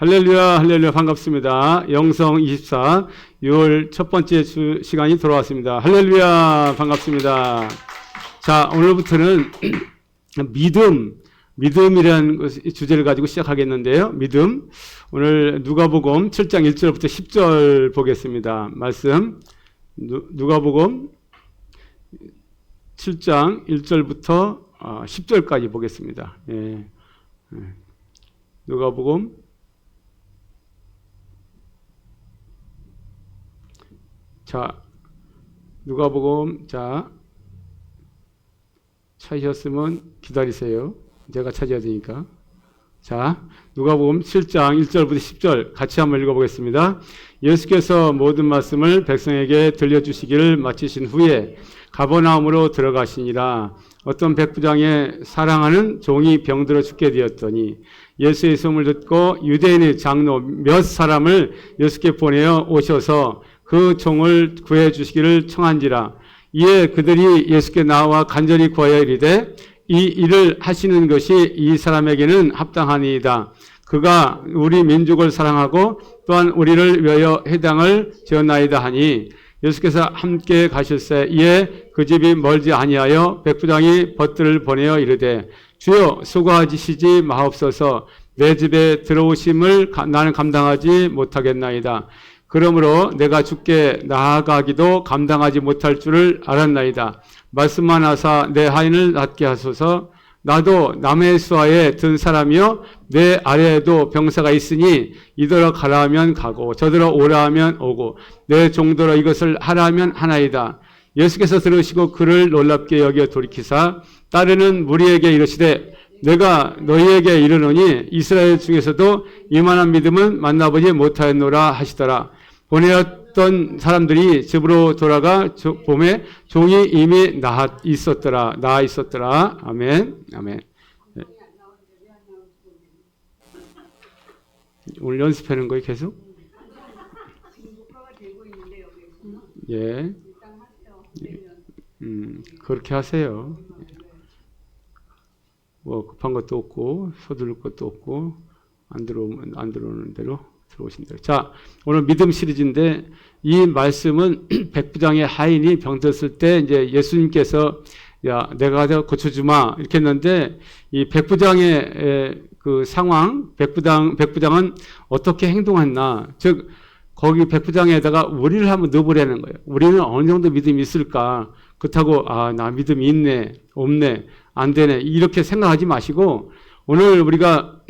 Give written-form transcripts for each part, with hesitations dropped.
할렐루야, 할렐루야, 반갑습니다. 영성 24, 6월 첫 번째 시간이 돌아왔습니다. 할렐루야, 반갑습니다. 자, 오늘부터는 믿음이라는 주제를 가지고 시작하겠는데요. 믿음. 오늘 누가복음 7장 1절부터 10절 보겠습니다. 말씀. 누가복음 7장 1절부터 10절까지 보겠습니다. 예. 누가복음 자, 누가복음 찾으셨으면 기다리세요. 제가 찾아야 되니까. 자, 누가복음 7장 1절부터 10절 같이 한번 읽어보겠습니다. 예수께서 모든 말씀을 백성에게 들려주시기를 마치신 후에 가버나움으로 들어가시니라. 어떤 백부장의 사랑하는 종이 병들어 죽게 되었더니 예수의 소문을 듣고 유대인의 장로 몇 사람을 예수께 보내어 오셔서 그 종을 구해 주시기를 청한지라. 이에 그들이 예수께 나와 간절히 구하여 이르되 이 일을 하시는 것이 이 사람에게는 합당하니이다. 그가 우리 민족을 사랑하고 또한 우리를 위하여 회당을 지었나이다 하니 예수께서 함께 가실새 이에 그 집이 멀지 아니하여 백부장이 벗들을 보내어 이르되 주여 수고하시지 마옵소서. 내 집에 들어오심을 나는 감당하지 못하겠나이다. 그러므로 내가 주께 나아가기도 감당하지 못할 줄을 알았나이다. 말씀만 하사 내 하인을 낫게 하소서. 나도 남의 수하에 든 사람이요 내 아래에도 병사가 있으니 이더러 가라 하면 가고 저더러 오라 하면 오고 내 종더러 이것을 하라 하면 하나이다. 예수께서 들으시고 그를 놀랍게 여겨 돌이키사 따르는 무리에게 이르시되 내가 너희에게 이르노니 이스라엘 중에서도 이만한 믿음은 만나보지 못하였노라 하시더라. 보내었던 사람들이 집으로 돌아가 봄에 종이 이미 나아 있었더라. 아멘. 아멘. 오늘 연습하는 거예요, 계속? 예. 그렇게 하세요. 뭐 급한 것도 없고 서두를 것도 없고 안 들어오는 대로 들어오신 대로. 자, 오늘 믿음 시리즈인데 이 말씀은 백부장의 하인이 병들었을 때 이제 예수님께서 야 내가 고쳐주마 이렇게 했는데 이 백부장의 그 상황, 백부장은 어떻게 행동했나? 즉 거기 백부장에다가 우리를 한번 넣어보라는 거예요. 우리는 어느 정도 믿음이 있을까? 그렇다고 나 믿음이 있네, 없네, 안 되네 이렇게 생각하지 마시고 오늘 우리가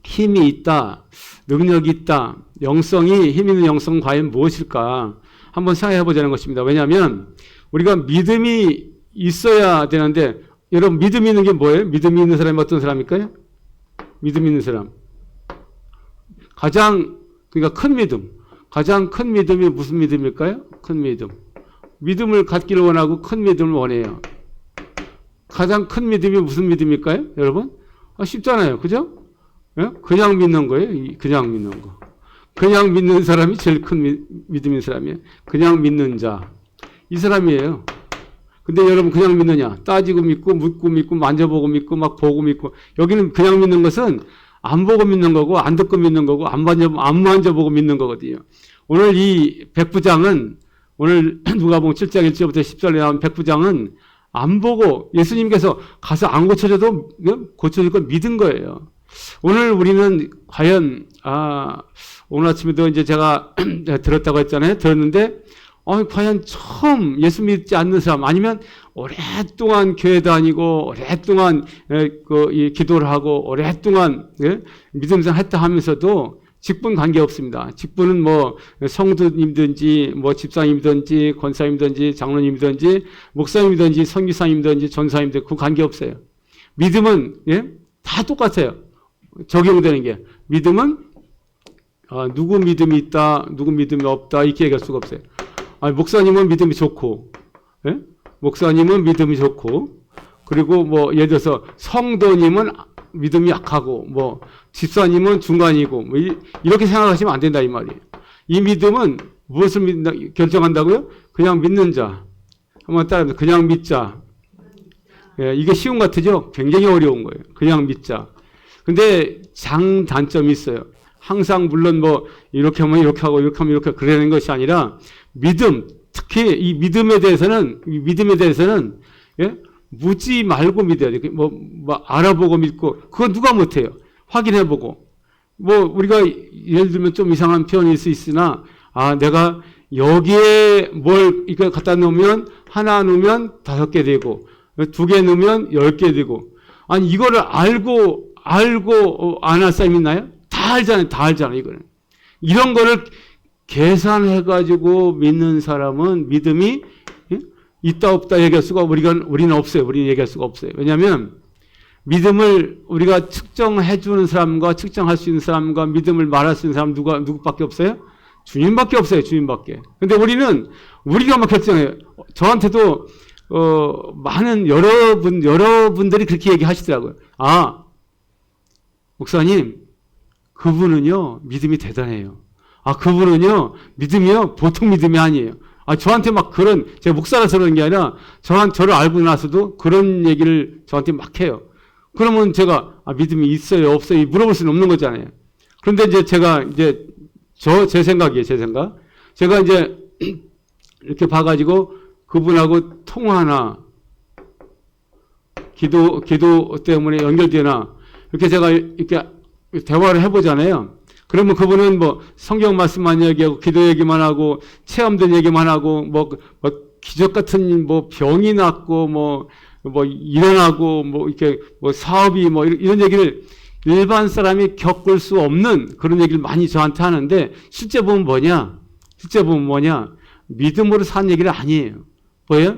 힘이 있다, 능력이 있다, 영성이 힘 있는 영성은 과연 무엇일까 한번 생각해 보자는 것입니다. 왜냐하면 우리가 믿음이 있어야 되는데 여러분 믿음이 있는 게 뭐예요? 믿음이 있는 사람이 어떤 사람일까요? 믿음 있는 사람 그러니까 큰 믿음, 가장 큰 믿음이 무슨 믿음일까요? 큰 믿음. 믿음을 갖기를 원하고 큰 믿음을 원해요. 가장 큰 믿음이 무슨 믿음일까요? 여러분? 쉽잖아요. 그죠? 그냥 믿는 거예요. 그냥 믿는 거. 그냥 믿는 사람이 제일 큰 믿음인 사람이에요. 그냥 믿는 자. 이 사람이에요. 근데 여러분 그냥 믿느냐? 따지고 믿고 묻고 믿고 만져보고 믿고 막 보고 믿고. 여기는 그냥 믿는 것은 안 보고 믿는 거고 안 듣고 믿는 거고 안 만져보고 믿는 거거든요. 오늘 이 백부장은 오늘 누가복음 7장 1절부터 10절에 나온 백부장은 안 보고 예수님께서 가서 안 고쳐줘도 고쳐줄 걸 믿은 거예요. 오늘 우리는 과연 오늘 아침에도 이제 제가 들었다고 했잖아요. 들었는데 과연 처음 예수 믿지 않는 사람 아니면 오랫동안 교회 다니고 오랫동안 기도를 하고 오랫동안 믿음생활 했다 하면서도 직분 관계없습니다. 직분은 뭐 성도님이든지 뭐 집사님이든지 권사님이든지 장로님이든지 목사님이든지 선교사님이든지 전사님들 그 관계없어요. 믿음은 다 똑같아요. 적용되는 게. 믿음은 누구 믿음이 있다, 누구 믿음이 없다 이렇게 얘기할 수가 없어요. 목사님은 믿음이 좋고, 목사님은 믿음이 좋고, 그리고 뭐 예를 들어서 성도님은 믿음이 약하고, 뭐 집사님은 중간이고, 뭐 이렇게 생각하시면 안 된다 이 말이에요. 이 믿음은 무엇을 결정한다고요? 그냥 믿는 자. 한번 따라합니다. 그냥 믿자. 이게 쉬운 것 같으죠? 굉장히 어려운 거예요. 그냥 믿자. 근데 장단점이 있어요. 항상 물론 뭐 이렇게 하면 이렇게 하고 이렇게 하면 이렇게 그러는 것이 아니라 믿음, 특히 이 믿음에 대해서는 예? 묻지 말고 믿어야 돼. 뭐 알아보고 믿고 그거 누가 못해요. 확인해보고 뭐 우리가 예를 들면 좀 이상한 표현일 수 있으나 내가 여기에 뭘 이거 갖다 놓으면 하나 넣으면 5개 되고 2개 넣으면 10개 되고 아니 이거를 알고 안 할 사람 있나요? 다 알잖아요. 이거는 이런 거를 계산해가지고 믿는 사람은 믿음이 있다 없다 얘기할 수가 우리는 없어요. 우리는 얘기할 수가 없어요. 왜냐하면 믿음을 우리가 측정해 주는 사람과 측정할 수 있는 사람과 믿음을 말할 수 있는 사람 누구밖에 없어요? 주님밖에 없어요. 주님밖에. 근데 우리가 막 결정해요. 저한테도 많은 여러분들이 그렇게 얘기하시더라고요. 목사님, 그분은요 믿음이 대단해요. 그분은요 믿음이요 보통 믿음이 아니에요. 저한테 막 제가 목사라서 그런 게 아니라 저를 알고 나서도 그런 얘기를 저한테 막 해요. 그러면 제가 믿음이 있어요 없어요 물어볼 수는 없는 거잖아요. 그런데 이제 제가 제 생각이에요. 제 생각. 제가 이제 이렇게 봐가지고 그분하고 통화나 기도 때문에 연결되나 이렇게 제가 이렇게 대화를 해보잖아요. 그러면 그분은 뭐 성경 말씀만 얘기하고 기도 얘기만 하고 체험된 얘기만 하고 뭐 기적 같은 뭐 병이 낫고 뭐 일어나고 뭐 이렇게 뭐 사업이 뭐 이런 얘기를 일반 사람이 겪을 수 없는 그런 얘기를 많이 저한테 하는데 실제 보면 뭐냐? 믿음으로 산 얘기는 아니에요. 뭐예요?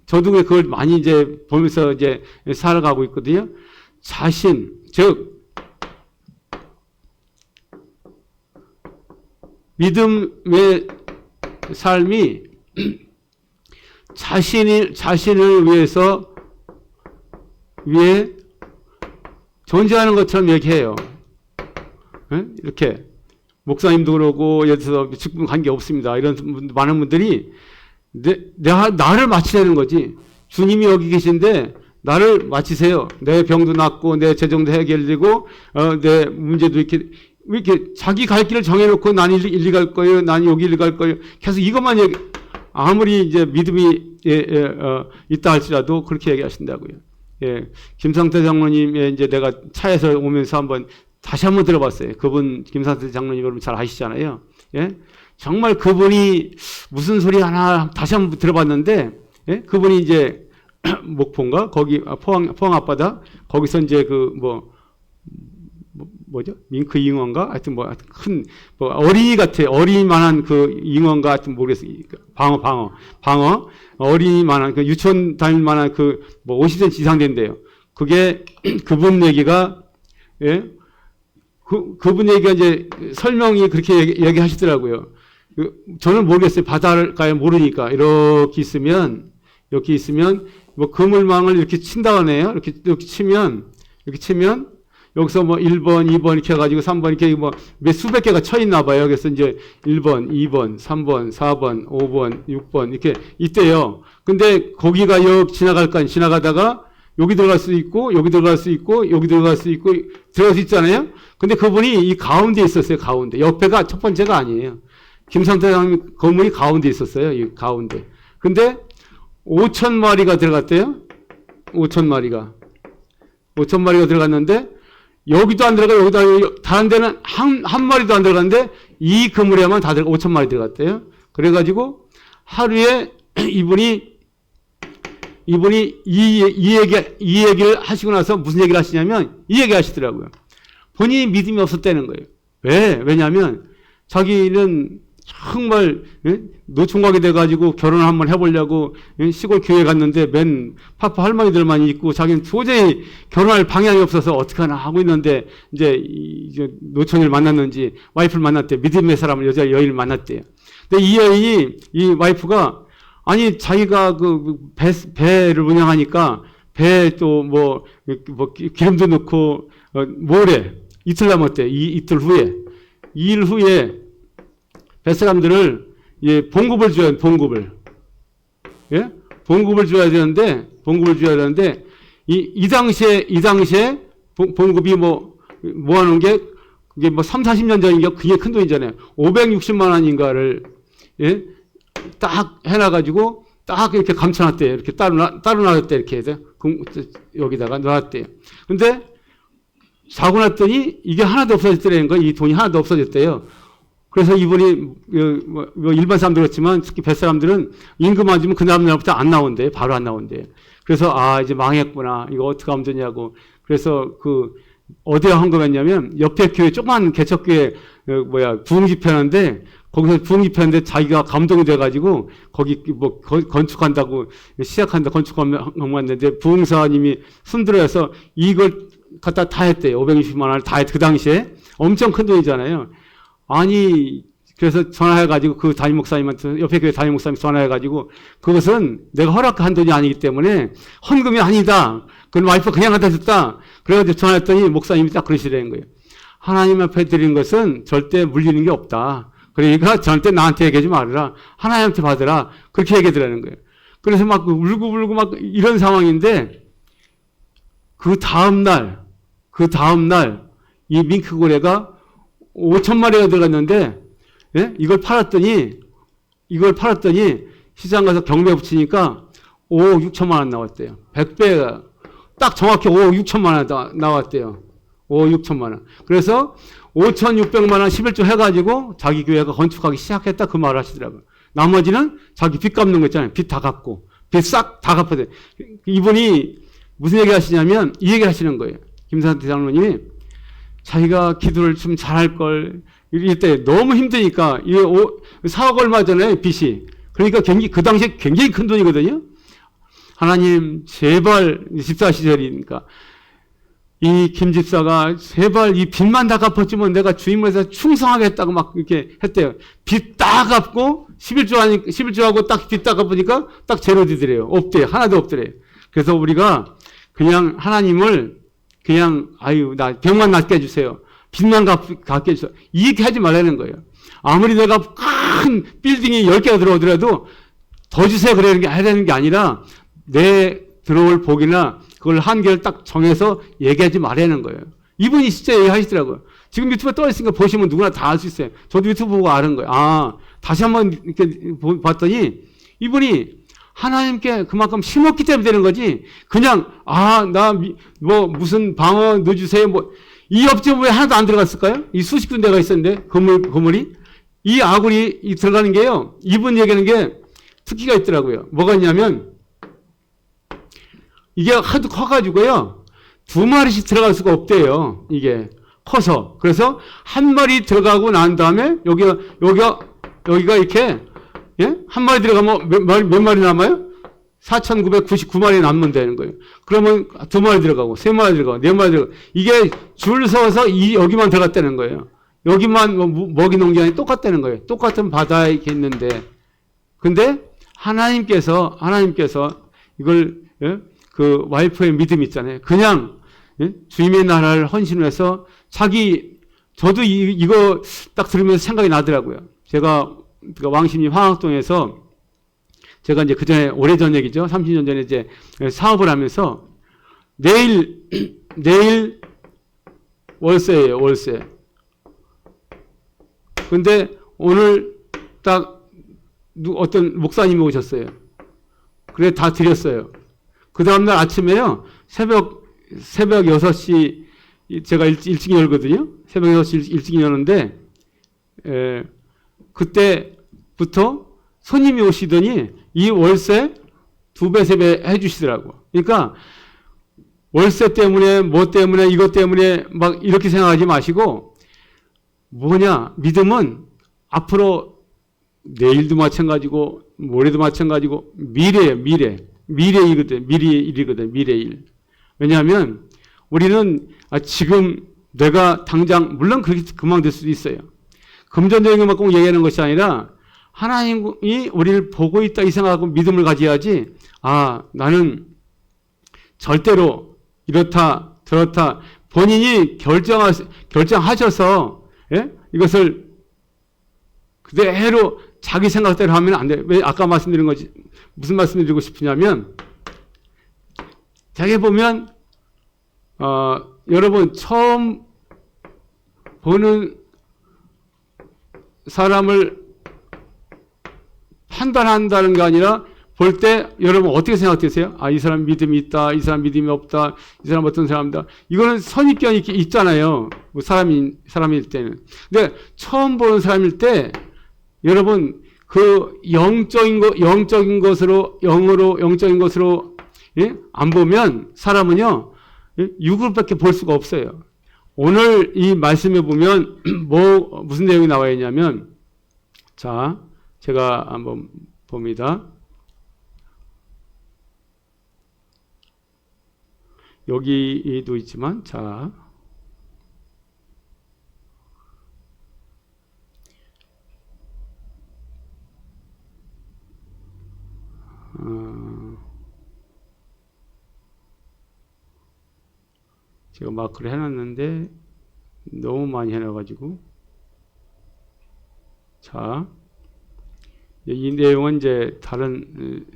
저도 그걸 많이 이제 보면서 이제 살아가고 있거든요. 즉 믿음의 삶이 자신을 위해 존재하는 것처럼 얘기해요. 이렇게 목사님도 그러고 예를 들어서 직분 관계 없습니다. 이런 많은 분들이 나를 마치려는 거지. 주님이 여기 계신데 나를 마치세요. 내 병도 낫고 내 재정도 해결되고 내 문제도 이렇게 자기 갈 길을 정해놓고 난 일리 갈 거예요. 난 여기 일리 갈 거예요. 계속 이것만 아무리 이제 믿음이 있다 할지라도 그렇게 얘기하신다고요. 예, 김상태 장로님의 이제 내가 차에서 오면서 다시 한번 들어봤어요. 그분 김상태 장로님 여러분 잘 아시잖아요. 예, 정말 그분이 무슨 소리 하나 다시 한번 들어봤는데, 예, 그분이 이제 목포인가 거기 포항 앞바다 거기서 이제 뭐죠? 밍크 잉어인가? 하여튼 큰 어린이 같아. 어린이만한 그 잉어인가? 하여튼 모르겠어요. 방어. 어린이만한 유치원 다닐 만한 50cm 이상 된대요. 그게 그분 얘기가 예? 그분 얘기가 이제 설명이 그렇게 얘기하시더라고요. 저는 모르겠어요. 바닷가에 모르니까 이렇게 있으면 그물망을 이렇게 친다 하네요. 이렇게 치면 여기서 1번, 2번 이렇게 해가지고 3번 이렇게 수백 개가 쳐 있나 봐요. 그래서 이제 1번, 2번, 3번, 4번, 5번, 6번 이렇게 있대요. 근데 거기가 지나가다가 여기 들어갈 수 있고, 여기 들어갈 수 있고, 여기 들어갈 수 있고, 들어갈 수 있잖아요? 근데 그분이 이 가운데 있었어요, 가운데. 옆에가 첫 번째가 아니에요. 김상태 장님 건물이 가운데 있었어요, 이 가운데. 근데 5,000마리가 들어갔대요? 5,000마리가 들어갔는데, 여기도 안 들어가요. 다른 데는 한 마리도 안 들어갔는데 이 그물에만 다 5,000마리 들어갔대요. 그래가지고 하루에 이분이 이 얘기를 하시고 나서 무슨 얘기를 하시냐면 이 얘기 하시더라고요. 본인이 믿음이 없었다는 거예요. 왜냐하면 자기는 정말 노총각이 돼가지고 결혼을 한번 해보려고 시골 교회 갔는데 맨 파파 할머니들만 있고 자기는 도저히 결혼할 방향이 없어서 어떡하나 하고 있는데 이제 노처녀를 만났는지 와이프를 만났대. 믿음의 사람을 여인을 만났대요. 근데 이 여인이 이 와이프가 아니 자기가 배를 운영하니까 배에 또 기름도 넣고 뭐래 이틀 남았대. 이틀 후에 2일 후에 뱃사람들을 봉급을 줘야 봉급을. 예? 봉급을 줘야 되는데 이 당시에 봉급이 뭐 하는 게 그게 뭐 3, 40년 전인가 그게 큰 돈이잖아요. 560만 원인가를, 예? 딱 해놔가지고 딱 이렇게 감춰놨대요. 이렇게 따로 놔뒀대. 이렇게 해서 여기다가 놔뒀대요. 근데 자고 났더니 이게 하나도 없어졌다는 거예요. 이 돈이 하나도 없어졌대요. 그래서 이분이 뭐 일반 사람도 그렇지만 특히 뱃사람들은 임금 안 주면 그 다음날부터 안 나온대. 바로 안 나온대. 그래서 이제 망했구나. 이거 어떻게 하면 되냐고. 그래서 어디에 헌금했냐면 옆에 교회 조그만 개척교회 부흥집회하는데 거기서 부흥집회하는데 자기가 감동이 돼가지고 거기 뭐 건축한다고 건축했는데 부흥사님이 손들어서 이걸 갖다 다 했대요. 560만 원을 다 했대. 그 당시에 엄청 큰 돈이잖아요. 아니 그래서 전화해가지고 그 담임 목사님한테 옆에 교회 담임 목사님 전화해가지고 그것은 내가 허락한 돈이 아니기 때문에 헌금이 아니다. 그건 와이프가 그냥 갖다 줬다. 그래가지고 전화했더니 목사님이 딱 그러시라는 거예요. 하나님 앞에 드린 것은 절대 물리는 게 없다. 그러니까 절대 나한테 얘기하지 말아라. 하나님한테 받으라. 그렇게 얘기하더라는 거예요. 그래서 막 울고 막 이런 상황인데 그 다음날 이 밍크고래가 5천마리가 들어갔는데 예? 이걸 팔았더니 시장 가서 경매 붙이니까 5억 6천만 원 나왔대요. 100배가 딱 정확히 5억 6천만 원 나왔대요. 5억 6천만 원. 그래서 5,600만 원 11조 해가지고 자기 교회가 건축하기 시작했다 그 말을 하시더라고요. 나머지는 자기 빚 갚는 거 있잖아요. 빚 다 갚고 빚 싹 다 갚아야 돼. 이분이 무슨 얘기 하시냐면 이 얘기 하시는 거예요. 김산태 장로님이 자기가 기도를 좀 잘할 걸 이럴 때 너무 힘드니까 이게 4억 얼마잖아요 빚이. 그러니까 그 당시에 굉장히 큰 돈이거든요. 하나님 제발 집사 시절이니까 이 김 집사가 제발 이 빚만 다 갚아주면 내가 주임에서 충성하겠다고 막 이렇게 했대요. 빚 다 갚고 11조하고 딱 빚 다 갚으니까 딱 제로 되더래요. 없대요. 하나도 없더래요. 그래서 우리가 그냥 하나님을 그냥 나 병만 낫게 해주세요. 빚만 갚게 해주세요. 이렇게 하지 말라는 거예요. 아무리 내가 큰 빌딩이 10개가 들어오더라도 더 주세요 그러는 게 해야 되는 게 아니라 내 들어올 복이나 그걸 한계를 딱 정해서 얘기하지 말라는 거예요. 이분이 진짜 얘기하시더라고요. 지금 유튜브에 떠 있으니까 보시면 누구나 다 알 수 있어요. 저도 유튜브 보고 아는 거예요. 다시 한번 이렇게 봤더니 이분이 하나님께 그만큼 심었기 때문에 되는 거지. 그냥 무슨 방어 넣어주세요. 이 업체부에 하나도 안 들어갔을까요? 이 수십 군데가 있었는데 건물이 이 아굴이 들어가는 게요. 이분 얘기하는 게 특기가 있더라고요. 뭐가 있냐면 이게 하도 커가지고요. 2마리씩 들어갈 수가 없대요. 이게 커서. 그래서 한 마리 들어가고 난 다음에 여기가 이렇게 예? 한 마리 들어가면 몇 마리 남아요? 4,999마리 남으면 되는 거예요. 그러면 2마리 들어가고 3마리 들어가고 4마리 들어가고 이게 줄 서서 여기만 들어갔다는 거예요. 여기만 먹이 농장이 똑같다는 거예요. 똑같은 바다이겠는데 근데 하나님께서 이걸 예? 그 와이프의 믿음 있잖아요. 그냥 예? 주님의 나라를 헌신해서 저도 이거 딱 들으면서 생각이 나더라고요. 제가 왕십리 황학동에서 제가 이제 그 전에 오래전 얘기죠. 30년 전에 이제 사업을 하면서 내일 월세예요, 월세. 근데 오늘 딱 어떤 목사님이 오셨어요. 그래 다 드렸어요. 그 다음날 아침에요. 새벽 6시 제가 일찍 열거든요. 새벽 6시 일찍 여는데 그때부터 손님이 오시더니 이 월세 2배, 3배 해주시더라고. 그러니까 월세 때문에 뭐 때문에 이것 때문에 막 이렇게 생각하지 마시고 믿음은 앞으로 내일도 마찬가지고 모레도 마찬가지고 미래예요. 미래 일이거든. 미래 일. 왜냐하면 우리는 지금 내가 당장 물론 그렇게 금방 될 수도 있어요. 금전적인 것만 꼭 얘기하는 것이 아니라 하나님이 우리를 보고 있다 이 생각하고 믿음을 가져야지 나는 절대로 이렇다 저렇다 본인이 결정하셔서 예? 이것을 그대로 자기 생각대로 하면 안 돼요. 왜 아까 말씀드린 거지 무슨 말씀을 드리고 싶으냐면 자기 보면 여러분 처음 보는 사람을 판단한다는 게 아니라 볼 때 여러분 어떻게 생각되세요? 아, 이 사람 믿음이 있다, 이 사람 믿음이 없다, 이 사람 어떤 사람이다. 이거는 선입견이 있잖아요. 뭐 사람일 때는. 근데 처음 보는 사람일 때 여러분 그 영적인 것으로 예? 안 보면 사람은요, 예? 육으로밖에 볼 수가 없어요. 오늘 이 말씀에 보면 무슨 내용이 나와 있냐면, 자, 제가 한번 봅니다. 여기도 있지만, 자, 제가 마크를 해놨는데 너무 많이 해놔가지고, 자, 이 내용은 이제 다른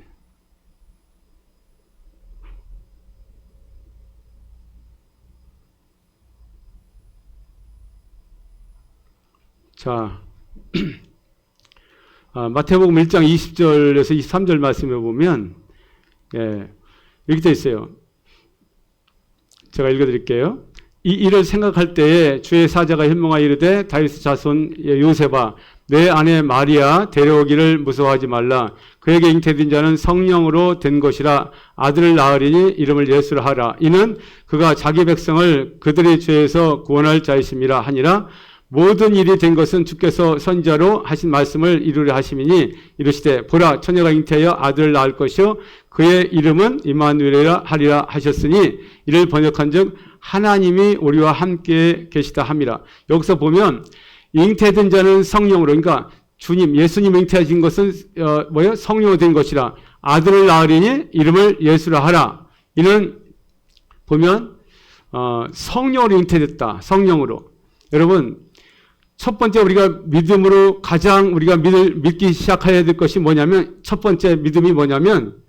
자, 마태복음 1장 20절에서 23절 말씀에 보면, 예, 이렇게 되어 있어요. 제가 읽어드릴게요. 이 일을 생각할 때에 주의 사자가 현몽하여 이르되 다윗의 자손 요셉아, 내 아내 마리아 데려오기를 무서워하지 말라. 그에게 잉태된 자는 성령으로 된 것이라. 아들을 낳으리니 이름을 예수라 하라. 이는 그가 자기 백성을 그들의 죄에서 구원할 자이심이라 하니라. 모든 일이 된 것은 주께서 선지자로 하신 말씀을 이루려 하심이니 이르시되 보라 처녀가 잉태하여 아들을 낳을 것이요 그의 이름은 임마누엘이라 하리라 하셨으니 이를 번역한즉 하나님이 우리와 함께 계시다 함이라. 여기서 보면 잉태된 자는 성령으로, 그러니까 주님 예수님 잉태하신 것은 뭐예요? 성령으로 된 것이라. 아들을 낳으리니 이름을 예수라 하라. 이는 보면 성령으로 잉태됐다. 성령으로. 여러분, 첫 번째 우리가 믿음으로 가장 우리가 믿기 시작해야 될 것이 뭐냐면, 첫 번째 믿음이 뭐냐면,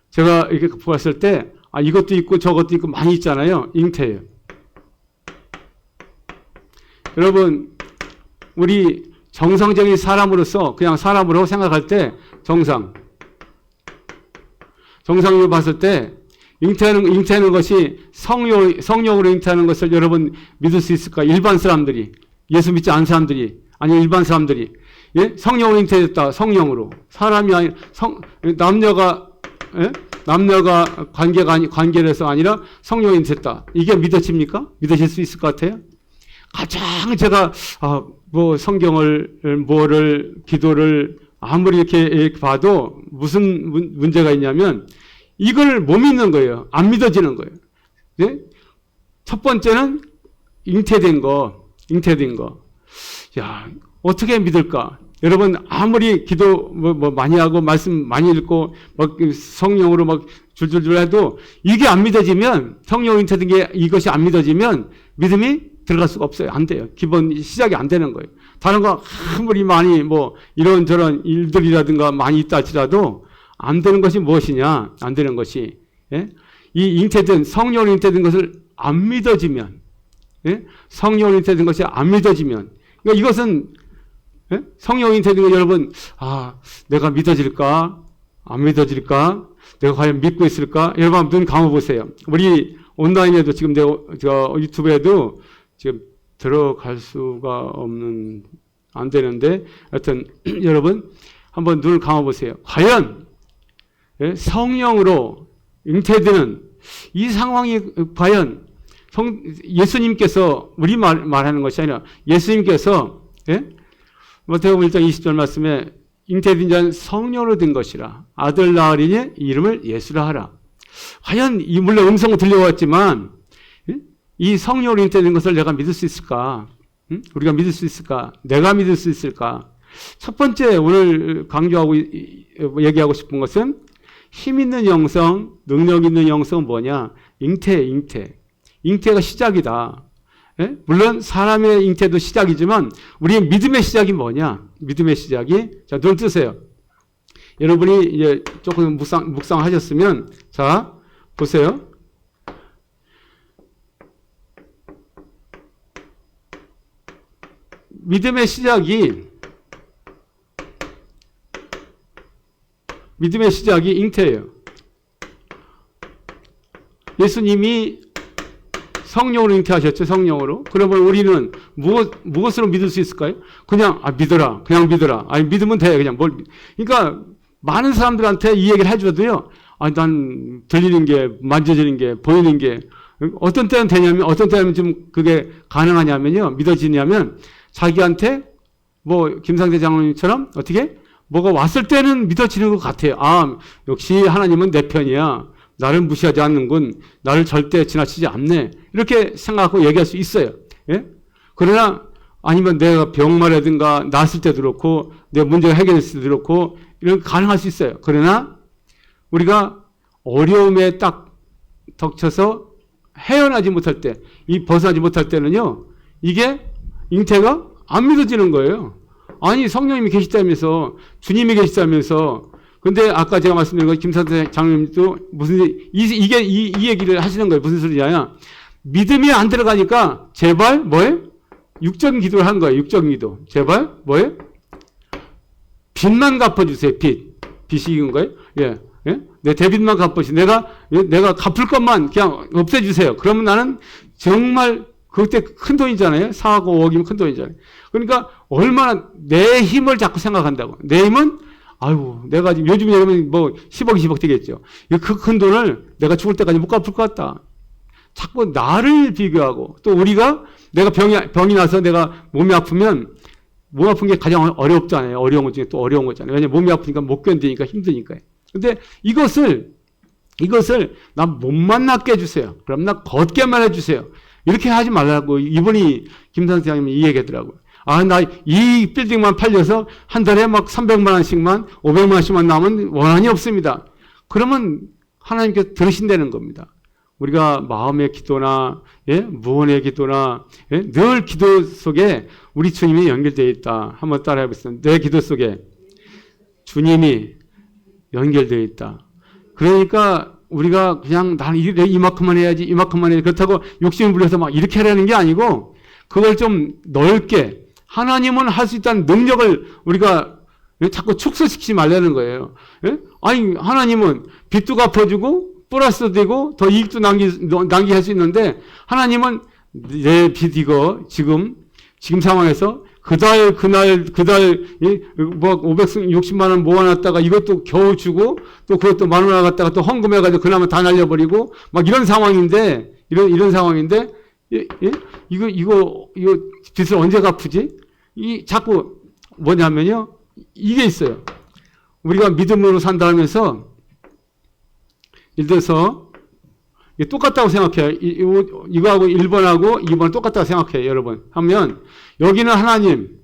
제가 이렇게 보았을 때, 이것도 있고 저것도 있고 많이 있잖아요. 잉태예요. 여러분, 우리 정상적인 사람으로서 그냥 사람으로 생각할 때 정상으로 봤을 때 잉태하는 것이 성령으로 잉태하는 것을 여러분 믿을 수 있을까? 일반 사람들이, 예수 믿지 않은 사람들이, 아니 일반 사람들이, 예? 성령으로 잉태됐다. 성령으로. 사람이 아니, 남녀가 관계에서 아니라 성령이 잉태됐다. 이게 믿어집니까? 믿으실 수 있을 것 같아요? 가장 제가, 기도를 아무리 이렇게 봐도 무슨 문제가 있냐면, 이걸 못 믿는 거예요. 안 믿어지는 거예요. 네? 첫 번째는 잉태된 거. 야, 어떻게 믿을까? 여러분, 아무리 기도 많이 하고, 말씀 많이 읽고, 성령으로 줄줄줄 해도, 이게 안 믿어지면, 성령 잉태된 게 이것이 안 믿어지면, 믿음이 들어갈 수가 없어요. 안 돼요. 기본 시작이 안 되는 거예요. 다른 거 아무리 많이 이런저런 일들이라든가 많이 있다 할지라도, 안 되는 것이 무엇이냐? 안 되는 것이, 예? 이 성령으로 잉태된 것을 안 믿어지면, 예? 성령으로 잉태된 것이 안 믿어지면, 그러니까 이것은, 예? 성령으로 잉태된 것 여러분, 내가 믿어질까? 안 믿어질까? 내가 과연 믿고 있을까? 여러분 한번 눈 감아보세요. 우리 온라인에도 지금 제가 유튜브에도 지금 들어갈 수가 안 되는데, 하여튼, 여러분, 한번 눈을 감아보세요. 과연, 성령으로 잉태되는 이 상황이 과연 예수님께서 우리 말하는 것이 아니라 예수님께서 마태복음 1장 20절 말씀에 잉태된 자는 성령으로 된 것이라. 아들 낳으리니 이름을 예수라 하라. 과연 물론 음성은 들려왔지만 이 성령으로 잉태된 것을 내가 믿을 수 있을까? 우리가 믿을 수 있을까? 내가 믿을 수 있을까? 첫 번째 오늘 강조하고 얘기하고 싶은 것은 힘 있는 영성, 능력 있는 영성은 뭐냐? 잉태가 시작이다. 예? 물론 사람의 잉태도 시작이지만 우리의 믿음의 시작이 뭐냐? 믿음의 시작이, 자, 눈 뜨세요. 여러분이 이제 조금 묵상하셨으면, 자, 보세요. 믿음의 시작이 잉태예요. 예수님이 성령으로 잉태하셨죠. 성령으로. 그러면 우리는 무엇으로 믿을 수 있을까요? 그냥 믿어라. 그냥 믿어라. 아니 믿으면 돼. 그냥 그러니까 많은 사람들한테 이 얘기를 해줘도요. 난 들리는 게, 만져지는 게, 보이는 게 어떤 때는 되냐면, 어떤 때는 좀 그게 가능하냐면요. 믿어지냐면 자기한테 김상태 장로님처럼 어떻게 뭐가 왔을 때는 믿어지는 것 같아요. 역시 하나님은 내 편이야. 나를 무시하지 않는군. 나를 절대 지나치지 않네. 이렇게 생각하고 얘기할 수 있어요. 예? 그러나 아니면 내가 병마라든가 났을 때도 그렇고 내 문제가 해결됐을 때도 그렇고 이런 가능할 수 있어요. 그러나 우리가 어려움에 딱 덮쳐서 헤어나지 못할 때, 벗어나지 못할 때는요, 이게 잉태가 안 믿어지는 거예요. 아니 성령님이 계시다면서, 주님이 계시다면서. 근데 아까 제가 말씀드린 거 김상태 장로님도 이 얘기를 하시는 거예요. 무슨 소리냐? 믿음이 안 들어가니까 제발 육적인 기도를 한 거예요. 육적인 기도. 제발 빚만 갚아주세요. 빚이 이긴 거예요. 예. 내 대빚만 갚아주세요. 내가 갚을 것만 그냥 없애주세요. 그러면 나는 정말 그때 큰 돈이잖아요. 4억 5억이면 큰 돈이잖아요. 그러니까 얼마나 내 힘을 자꾸 생각한다고. 내 힘은 내가 지금 요즘 얘기하면 10억, 20억 되겠죠. 그 큰 돈을 내가 죽을 때까지 못 갚을 것 같다. 자꾸 나를 비교하고, 또 우리가 내가 병이 나서 내가 몸이 아프면, 몸 아픈 게 가장 어렵잖아요. 어려운 것 중에 또 어려운 거잖아요. 왜냐면 몸이 아프니까 못 견디니까 힘드니까요. 근데 이것을 나 몸만 낫게 해주세요. 그럼 나 걷게만 해주세요. 이렇게 하지 말라고 이분이 김상태 장님이 이 얘기하더라고요. 나 이 빌딩만 팔려서 한 달에 막 300만 원씩만 500만 원씩만 나오면 원한이 없습니다. 그러면 하나님께서 들으신다는 겁니다. 우리가 마음의 기도나 무언의 기도나 늘 기도 속에 우리 주님이 연결되어 있다. 한번 따라해 보세요. 내 기도 속에 주님이 연결되어 있다. 그러니까 우리가 그냥 나는 이만큼만 해야지 그렇다고 욕심을 부려서 막 이렇게 하라는 게 아니고 그걸 좀 넓게 하나님은 할 수 있다는 능력을 우리가 자꾸 축소시키지 말라는 거예요. 아니 하나님은 빚도 갚아주고 플러스도 되고 더 이익도 남기게 할 수 있는데 하나님은 내 빚 이거 지금 상황에서 그달 560만 원 모아놨다가 이것도 겨우 주고 또 그것도 10,000원 갖다가 또 헌금해가지고 그나마 다 날려버리고 막 이런 상황인데 이런 상황인데 이거 빚을 언제 갚으지? 자꾸 뭐냐면요. 이게 있어요. 우리가 믿음으로 산다 하면서 예를 들어서 똑같다고 생각해요. 이거하고 1번하고 2번 똑같다고 생각해요. 여러분. 하면 여기는 하나님,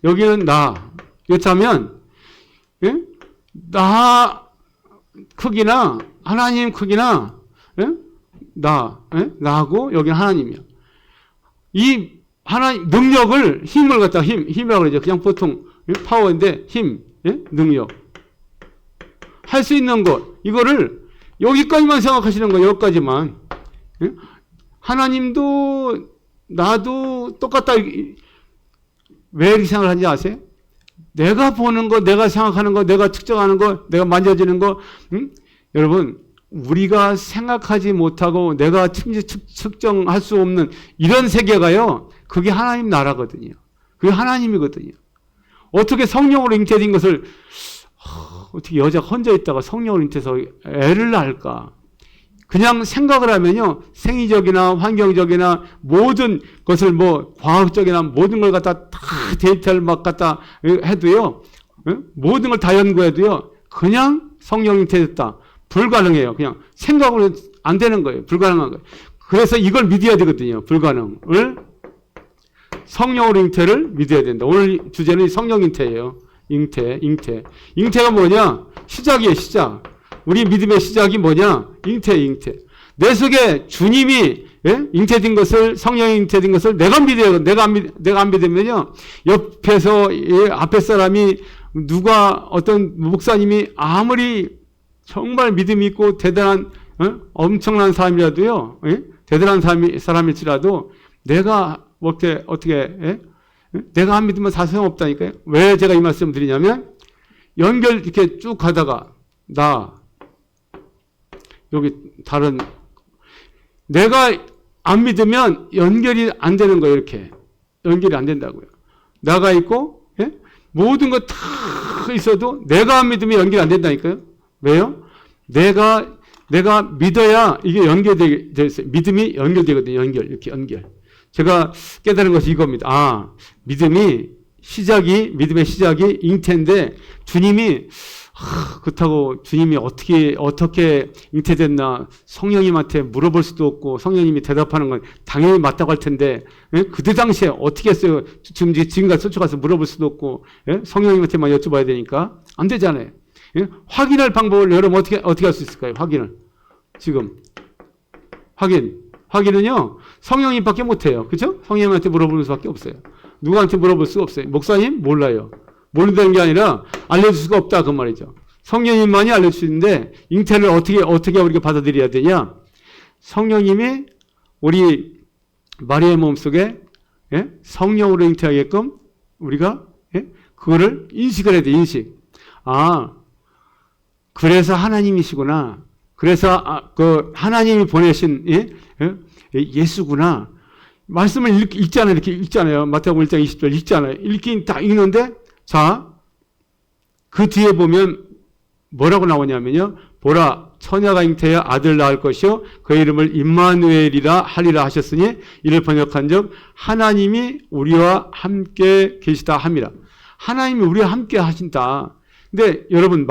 여기는 나. 이렇게 하면 나 크기나 하나님 크기나 나하고 여기는 하나님이야. 이 하나님 능력을 힘을 갖다가 힘이라고 그러죠. 그냥 보통 파워인데 힘, 능력. 할 수 있는 것 이거를 여기까지만 생각하시는 거예요. 여기까지만. 하나님도 나도 똑같다. 왜 이렇게 생각을 하는지 아세요? 내가 보는 거, 내가 생각하는 거, 내가 측정하는 거, 내가 만져지는 거 여러분 우리가 생각하지 못하고 내가 측정할 수 없는 이런 세계가요. 그게 하나님 나라거든요. 그게 하나님이거든요. 어떻게 성령으로 잉태된 것을 어떻게 여자가 혼자 있다가 성령으로 잉태해서 애를 낳을까? 그냥 생각을 하면요. 생리적이나 환경적이나 모든 것을 과학적이나 모든 걸 갖다 다 데이터를 막 갖다 해도요. 모든 걸 다 연구해도요. 그냥 성령 잉태됐다. 불가능해요. 그냥 생각으로 안 되는 거예요. 불가능한 거예요. 그래서 이걸 믿어야 되거든요. 불가능을. 성령으로 잉태를 믿어야 된다. 오늘 주제는 성령 잉태예요. 잉태가 뭐냐? 시작이에요, 시작. 우리 믿음의 시작이 뭐냐? 잉태. 내 속에 주님이 잉태된 것을, 성령이 잉태된 것을 내가 믿어요. 내가 안 믿으면요. 옆에서, 앞에 사람이 어떤 목사님이 아무리 정말 믿음이 있고 대단한, 엄청난 사람이라도요. 대단한 사람일지라도 내가 뭐 어떻게, 예? 내가 안 믿으면 다 소용없다니까요. 왜 제가 이 말씀 드리냐면, 연결 이렇게 쭉 가다가, 여기 다른, 내가 안 믿으면 연결이 안 되는 거예요, 이렇게. 연결이 안 된다고요. 나가 있고, 예? 모든 거 다 있어도 내가 안 믿으면 연결이 안 된다니까요. 왜요? 내가 믿어야 이게 연결되게 됐어요. 믿음이 연결되거든요. 이렇게 연결. 제가 깨달은 것이 이겁니다. 믿음의 시작이 잉태인데, 주님이, 그렇다고 주님이 어떻게 잉태됐나, 성령님한테 물어볼 수도 없고, 성령님이 대답하는 건 당연히 맞다고 할 텐데, 예? 그때 당시에 어떻게 했어요? 지금까지 쫓아가서 물어볼 수도 없고, 예? 성령님한테만 여쭤봐야 되니까, 안 되잖아요. 예? 확인할 방법을 여러분 어떻게 할 수 있을까요? 지금. 확인은요, 성령님밖에 못해요. 그죠? 성령님한테 물어보는 수밖에 없어요. 누구한테 물어볼 수가 없어요. 목사님? 몰라요. 모른다는 게 아니라 알려줄 수가 없다. 그 말이죠. 성령님만이 알려주시는데, 잉태를 어떻게 우리가 받아들여야 되냐? 성령님이 우리 마리아의 몸속에, 예? 성령으로 잉태하게끔 우리가, 예? 그거를 인식을 해야 돼, 인식. 그래서 하나님이시구나. 그래서 그 하나님이 보내신, 예? 예수구나. 말씀을 읽잖아요. 이렇게 읽잖아요. 마태복음 1장 20절 읽잖아요. 읽긴 딱 읽는데, 자, 그 뒤에 보면 뭐라고 나오냐면요. 보라, 처녀가 잉태하여 아들 낳을 것이요. 그의 이름을 임마누엘이라 하리라 하셨으니, 이를 번역한즉 하나님이 우리와 함께 계시다 함이라. 하나님이 우리와 함께 하신다. 근데 여러분,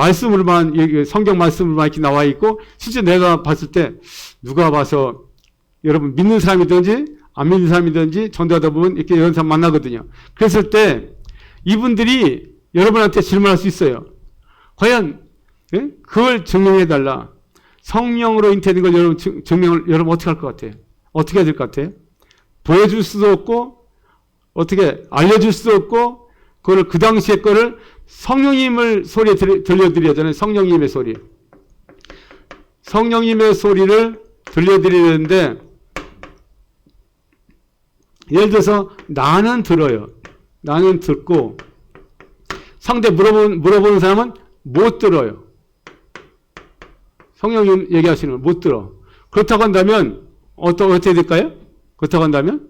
성경 말씀으로만 이렇게 나와 있고, 실제 내가 봤을 때, 누가 봐서, 여러분, 믿는 사람이든지, 안 믿는 사람이든지, 전도하다 보면 이렇게 이런 사람 만나거든요. 그랬을 때, 이분들이 여러분한테 질문할 수 있어요. 과연, 예? 그걸 증명해달라. 성령으로 잉태된 걸 여러분 어떻게 할 것 같아요? 어떻게 해야 될 것 같아요? 보여줄 수도 없고, 어떻게 알려줄 수도 없고, 그걸 그 당시의 거를 성령님을 소리에 들려드려야 되잖아요. 성령님의 소리. 성령님의 소리를 들려드리는데, 예를 들어서 나는 들어요. 나는 듣고, 상대 물어보는 사람은 못 들어요. 성령님 얘기하시는 걸 못 들어. 그렇다고 한다면 어떻게 될까요? 그렇다고 한다면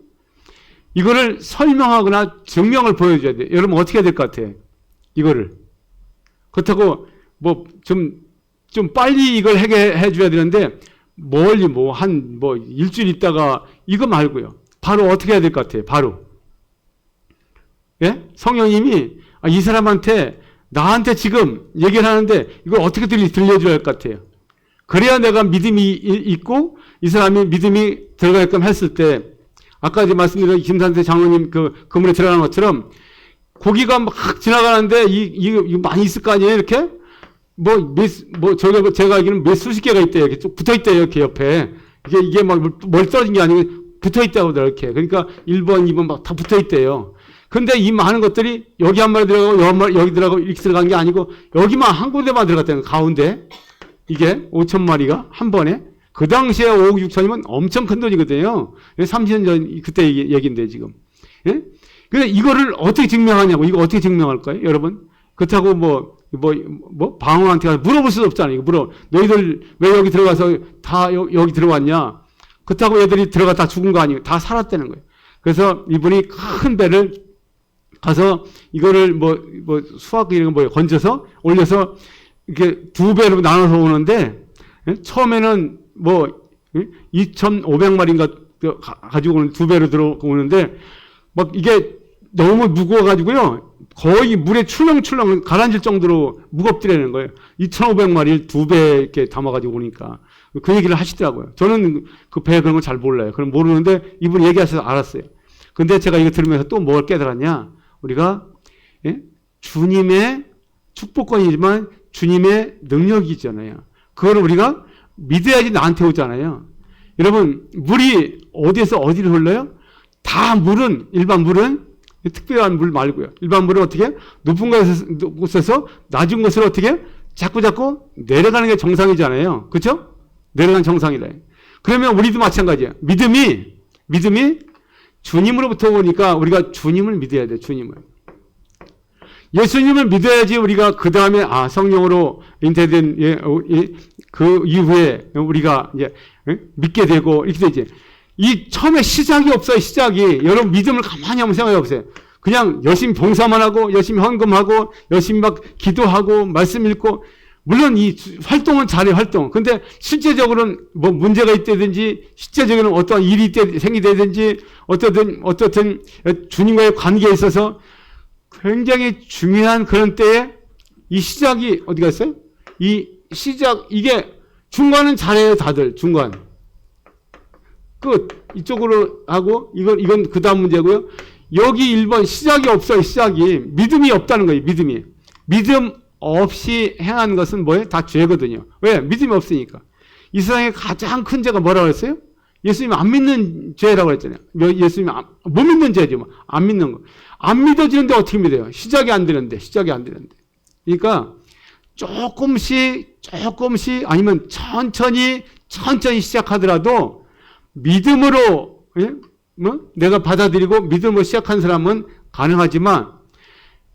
이거를 설명하거나 증명을 보여줘야 돼요. 여러분 어떻게 해야 될 것 같아요? 이거를. 그렇다고 좀 빨리 이걸 해줘야 되는데, 멀리 일주일 있다가 이거 말고요. 바로 어떻게 해야 될 것 같아요? 바로. 예? 성령님이 이 사람한테 나한테 지금 얘기를 하는데 이걸 어떻게 들려줘야 할 것 같아요? 그래야 내가 믿음이 있고 이 사람이 믿음이 들어가게끔 했을 때, 아까 이제 말씀드린 김산태 장로님 그 건물에 들어가는 것처럼 고기가 막 지나가는데 이거 많이 있을 거 아니에요? 이렇게 제가 알기로는 몇 수십 개가 있대요. 이렇게 쭉 붙어 있대요. 이렇게 옆에 이게 막 멀리 떨어진 게 아니고 붙어 있다고 이렇게. 그러니까 1번, 2번 막 다 붙어 있대요. 근데 이 많은 것들이 여기 한 마리 들어가고 여기 들어가고 이렇게 들어간 게 아니고 여기만 한 군데만 들어갔다는 거예요. 가운데. 이게 5천 마리가 한 번에. 그 당시에 5억 6천이면 엄청 큰 돈이거든요. 30년 전 그때 얘기인데 지금. 예? 근데 이거를 어떻게 증명하냐고. 이거 어떻게 증명할까요? 여러분. 그렇다고 방어한테 가서 물어볼 수도 없잖아요. 너희들 왜 여기 들어가서 다 여기 들어왔냐. 그렇다고 얘들이 들어가 다 죽은 거 아니에요. 다 살았다는 거예요. 그래서 이분이 큰 배를 가서 이거를 수학 이런 거 건져서 올려서 이렇게 두 배로 나눠서 오는데, 처음에는 2,500마리인가 가지고 오는 두 배로 들어오는데, 막 이게 너무 무거워가지고요. 거의 물에 출렁출렁 가라앉을 정도로 무겁더라는 거예요. 2,500마리를 두 배 이렇게 담아가지고 오니까. 그 얘기를 하시더라고요. 저는 그 배 그런 걸 잘 몰라요. 그럼 모르는데 이분이 얘기하셔서 알았어요. 근데 제가 이거 들으면서 또 뭘 깨달았냐? 우리가, 예? 주님의 축복권이지만 주님의 능력이 있잖아요. 그걸 우리가 믿어야지 나한테 오잖아요. 여러분, 물이 어디에서 어디로 흘러요? 다 일반 물은 특별한 물 말고요. 일반 물은 어떻게? 높은 곳에서 낮은 곳을 어떻게? 자꾸 내려가는 게 정상이잖아요. 그렇죠? 내려가는 정상이래. 그러면 우리도 마찬가지예요. 믿음이 주님으로부터 오니까 우리가 주님을 믿어야 돼. 주님을. 예수님을 믿어야지 우리가 그 다음에 성령으로 잉태된 그 이후에 우리가 이제 믿게 되고 이렇게 되지. 이 처음에 시작이 없어요. 시작이. 여러분 믿음을 가만히 한번 생각해 보세요. 그냥 열심히 봉사만 하고 열심히 헌금하고 열심히 막 기도하고 말씀 읽고 물론 이 활동은 잘해 활동. 근데 실제적으로는 뭐 문제가 있다든지 실제적으로는 어떤 일이 생기다든지 어떻든 주님과의 관계에 있어서 굉장히 중요한 그런 때에 이 시작이 어디 갔어요? 이 시작 이게 중간은 잘해요 다들 중간 끝 이쪽으로 하고 이건 그 다음 문제고요. 여기 1번 시작이 없어요. 시작이 믿음이 없다는 거예요. 믿음 없이 행하는 것은 뭐예요? 다 죄거든요. 왜? 믿음이 없으니까. 이 세상에 가장 큰 죄가 뭐라고 했어요? 예수님 안 믿는 죄라고 했잖아요. 예수님 못 믿는 죄죠. 안 믿는 거. 안 믿어지는데 어떻게 믿어요? 시작이 안 되는데. 그러니까 조금씩 아니면 천천히 시작하더라도 믿음으로 내가 받아들이고 믿음으로 시작한 사람은 가능하지만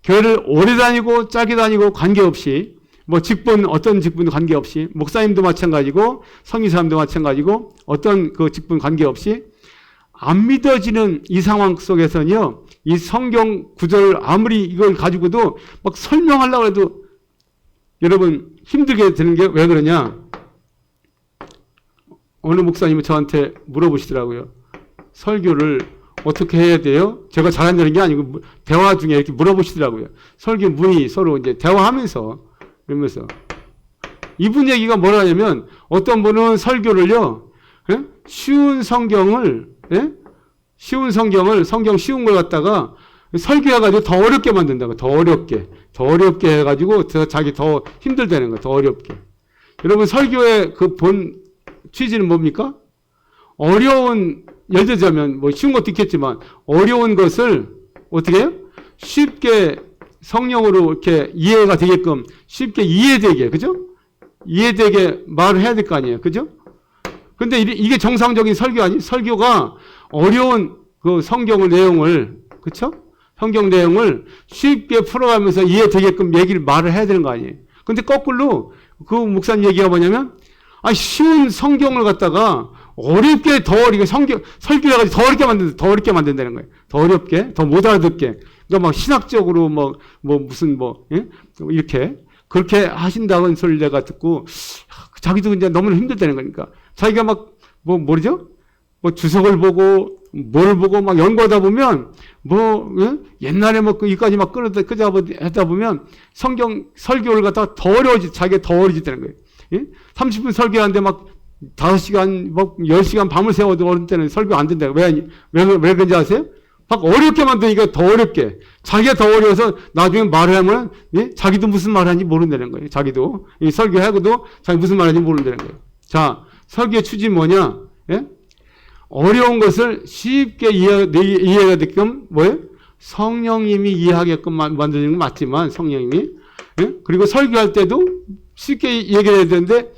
교회를 오래 다니고 짧게 다니고 관계없이 어떤 직분도 관계없이 목사님도 마찬가지고 성의사람도 마찬가지고 어떤 그 직분 관계없이 안 믿어지는 이 상황 속에서는요. 이 성경 구절을 아무리 이걸 가지고도 막 설명하려고 해도 여러분 힘들게 되는 게 왜 그러냐. 어느 목사님이 저한테 물어보시더라고요. 설교를 어떻게 해야 돼요? 제가 잘한다는 게 아니고 대화 중에 이렇게 물어보시더라고요. 설교 문의 서로 이제 대화하면서 그러면서 이분 얘기가 뭐라냐면 어떤 분은 설교를요. 쉬운 성경을 성경 쉬운 걸 갖다가 설교해가지고 더 어렵게 만든다고. 더 어렵게 해가지고 자기 더 힘들다는 거예요. 더 어렵게. 여러분 설교의 그 본 취지는 뭡니까? 예를 들자면 쉬운 것도 있겠지만 어려운 것을 어떻게 해요? 쉽게 성령으로 이렇게 이해가 되게끔 쉽게 이해되게, 그죠? 이해되게 말을 해야 될 거 아니에요. 그죠? 근데 이게 정상적인 설교 아니에요? 설교가 어려운 그 성경 내용을, 그쵸? 성경 내용을 쉽게 풀어가면서 이해되게끔 말을 해야 되는 거 아니에요? 근데 거꾸로 그 목사님 얘기가 뭐냐면 쉬운 성경을 갖다가 어렵게 설교를 해가지고 더 어렵게 만든다는 거예요. 더 어렵게, 더 못 알아듣게. 그러니까 막 신학적으로 이렇게 그렇게 하신다는 소리를 내가 듣고 자기도 이제 너무 힘들다는 거니까 자기가 주석을 보고 뭘 보고 막 연구하다 보면 옛날에 이까지 막 하다 보면 성경 설교를 갖다가 자기가 더 어려워지다는 거예요. 30분 설교하는데 5시간, 10시간 밤을 새워도 어른 때는 설교 안 된다. 왜 그런지 아세요? 막 어렵게 만드니까 더 어렵게. 자기가 더 어려워서 나중에 말을 하면, 자기도 무슨 말 하는지 모른다는 거예요. 자기도. 설교하고도 자기 무슨 말 하는지 모른다는 거예요. 자, 설교의 취지는 뭐냐? 어려운 것을 쉽게 이해가 되게끔, 성령님이 이해하게끔 만드는 건 맞지만, 성령님이. 그리고 설교할 때도 쉽게 얘기해야 되는데,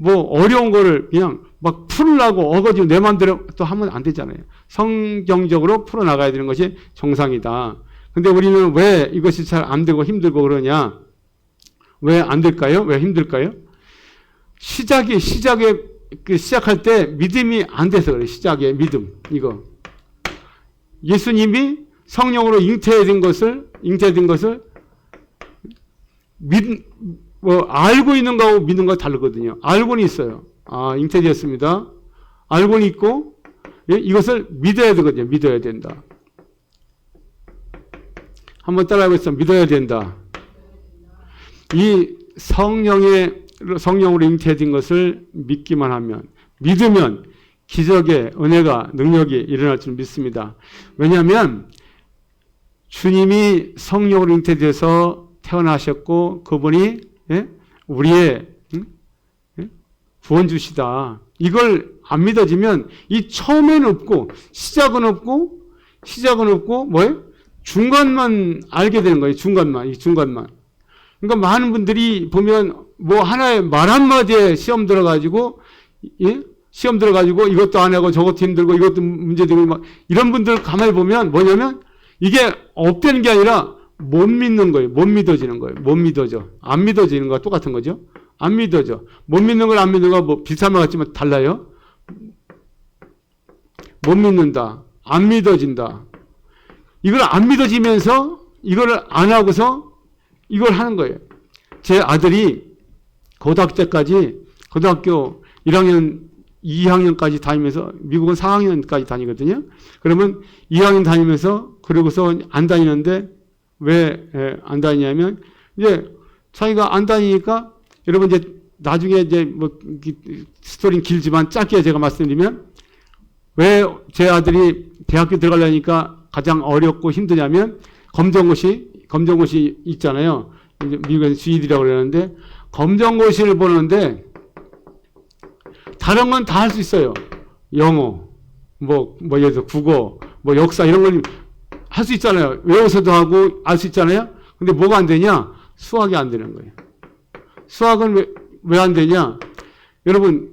어려운 거를 그냥 풀으려고 어거지로 내 마음대로 또 하면 안 되잖아요. 성경적으로 풀어나가야 되는 것이 정상이다. 근데 우리는 왜 이것이 잘 안 되고 힘들고 그러냐? 왜 안 될까요? 왜 힘들까요? 시작할 때 믿음이 안 돼서 그래요. 시작의 믿음. 이거. 예수님이 성령으로 잉태된 것을 알고 있는 거하고 믿는 거 다르거든요. 알고는 있어요. 잉태되었습니다. 알고는 있고, 이것을 믿어야 되거든요. 믿어야 된다. 한번 따라해보겠습니다. 믿어야 된다. 이 성령으로 잉태된 것을 믿기만 하면, 믿으면 기적의 은혜가, 능력이 일어날 줄 믿습니다. 왜냐하면 주님이 성령으로 잉태되어서 태어나셨고, 그분이 우리의 구원주시다. 이걸 안 믿어지면 이 처음에는 없고 시작은 없고 중간만 알게 되는 거예요. 중간만. 그러니까 많은 분들이 보면 하나의 말 한마디에 시험 들어가지고 시험 들어가지고 이것도 안 하고 저것도 힘들고 이것도 문제되고 막 이런 분들 가만히 보면 뭐냐면 이게 없다는 게 아니라 못 믿는 거예요. 못 믿어지는 거예요. 못 믿어져. 안 믿어지는 거와 똑같은 거죠. 안 믿어져. 못 믿는 걸 안 믿는 거 뭐 비슷한 말 같지만 달라요. 못 믿는다. 안 믿어진다. 이걸 안 믿어지면서 이걸 안 하고서 이걸 하는 거예요. 제 아들이 고등학교 때까지 고등학교 1학년, 2학년까지 다니면서 미국은 4학년까지 다니거든요. 그러면 2학년 다니면서 그러고서 안 다니는데 왜 안 다니냐면 이제 자기가 안 다니니까 여러분 이제 나중에 이제 뭐 스토리는 길지만 짧게 제가 말씀드리면 왜 제 아들이 대학교 들어가려니까 가장 어렵고 힘드냐면 검정고시 있잖아요. 미국에서 GED라고 그러는데 검정고시를 보는데 다른 건 다 할 수 있어요. 영어, 뭐 예를 들어 국어, 뭐 역사 이런 걸 할 수 있잖아요. 외워서도 하고 알 수 있잖아요. 근데 뭐가 안 되냐? 수학이 안 되는 거예요. 수학은 왜 안 되냐? 여러분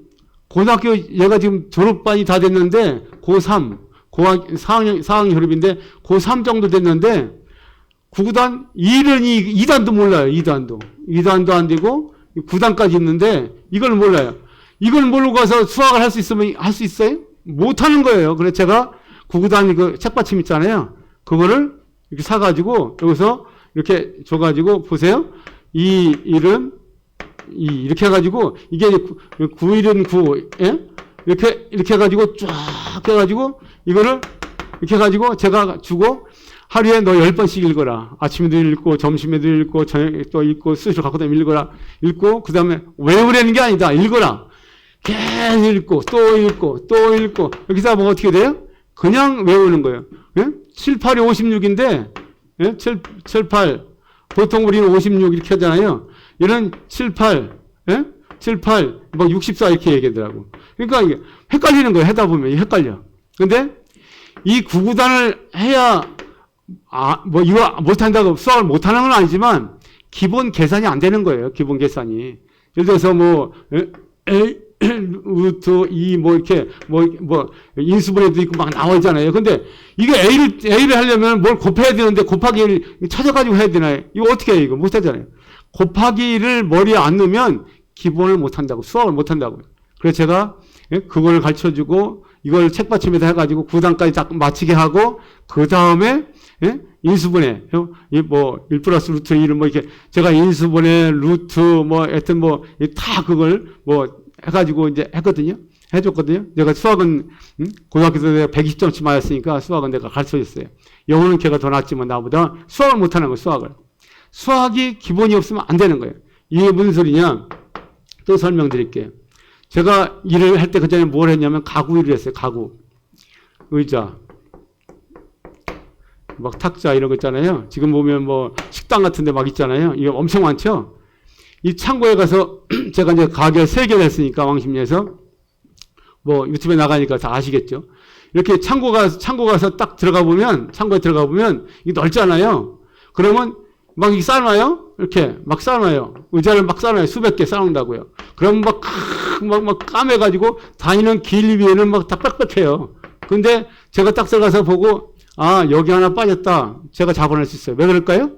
고등학교 얘가 지금 졸업반이 다 됐는데 고3, 4학년 졸업인데 고3 정도 됐는데 구구단 2단도 몰라요. 2단도 안 되고 9단까지 있는데 이걸 몰라요. 이걸 모르고 가서 수학을 할 수 있으면 할 수 있어요? 못 하는 거예요. 그래서 제가 구구단 그 책받침 있잖아요. 그거를 이렇게 사가지고 여기서 이렇게 줘가지고 보세요. 이 일은 이렇게 해가지고 이게 9일은 9, 예? 이렇게 해가지고 쫙 해가지고 이거를 이렇게 해가지고 제가 주고 하루에 너 10번씩 읽어라. 아침에도 읽고 점심에도 읽고 저녁에 또 읽고 수시로 갖고 다니면 읽어라. 읽고 그 다음에 외우라는 게 아니다. 읽어라. 계속 읽고 또 읽고 또 읽고 여기서 하면 어떻게 돼요? 그냥 외우는 거예요. 예? 7, 8이 56인데 예? 7, 8 보통 우리는 56 이렇게 하잖아요. 얘는 7, 8 예? 7, 8 뭐 64 이렇게 얘기하더라고. 그러니까 이게 헷갈리는 거예요. 하다 보면 헷갈려. 근데 이 구구단을 해야 뭐 이거 못한다고 수학을 못하는 건 아니지만 기본 계산이 안 되는 거예요. 기본 계산이. 예를 들어서 뭐 루트 2 뭐 이렇게 뭐 인수분해도 있고 막 나오잖아요. 근데 이게 A를 하려면 뭘 곱해야 되는데 곱하기 1 찾아가지고 해야 되나요? 이거 어떻게 해요? 이거 못 하잖아요. 곱하기를 머리에 안 넣으면 기본을 못 한다고, 수학을 못 한다고요. 그래서 제가 그걸 가르쳐 주고 이걸 책받침에다 해가지고 9단까지 딱 마치게 하고 그 다음에 인수분해, 뭐, 1 플러스 루트 1은 뭐 이렇게 제가 인수분해, 루트 뭐 하여튼 뭐 다 그걸 뭐 해가지고 이제 했거든요. 해줬거든요. 내가 수학은 고등학교 때 내가 120점씩 맞았으니까 수학은 내가 가르쳐줬어요. 영어는 걔가 더 낫지만 나보다 수학을 못하는 거예요. 수학이 기본이 없으면 안 되는 거예요. 이게 무슨 소리냐? 또 설명드릴게요. 제가 일을 할 때 그전에 뭘 했냐면 가구 일을 했어요. 가구. 의자. 막 탁자 이런 거 있잖아요. 지금 보면 뭐 식당 같은 데 막 있잖아요. 이게 엄청 많죠? 이 창고에 가서 제가 이제 가게 3개를 했으니까 왕십리에서 뭐 유튜브에 나가니까 다 아시겠죠? 이렇게 창고에 가서 딱 창고에 들어가 보면 이게 넓잖아요. 그러면 막 이렇게 쌓아놔요? 이렇게 막 쌓아놔요. 의자를 막 쌓아놔요. 수백 개 쌓아놓는다고요. 그럼 막 까매가지고 다니는 길 위에는 막 다 빽빽해요. 근데 제가 딱 들어가서 보고 아, 여기 하나 빠졌다. 제가 잡아낼 수 있어요. 왜 그럴까요?